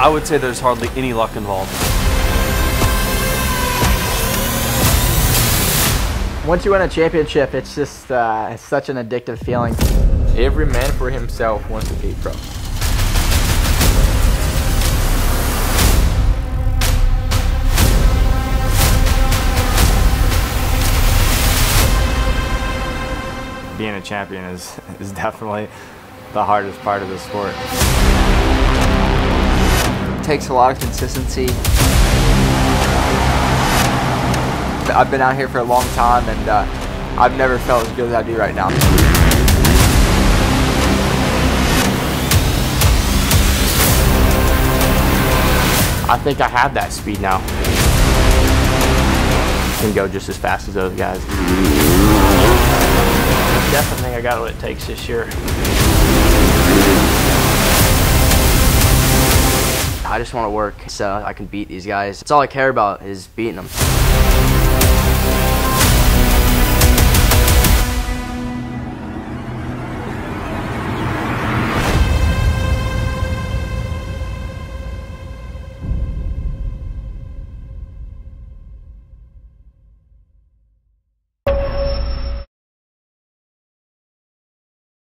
I would say there's hardly any luck involved. Once you win a championship, it's just it's such an addictive feeling. Every man for himself wants to be pro. Being a champion is definitely the hardest part of the sport. It takes a lot of consistency. I've been out here for a long time, and I've never felt as good as I do right now. I think I have that speed now. I can go just as fast as those guys. Definitely think I got what it takes this year. I just want to work so I can beat these guys. That's all I care about is beating them.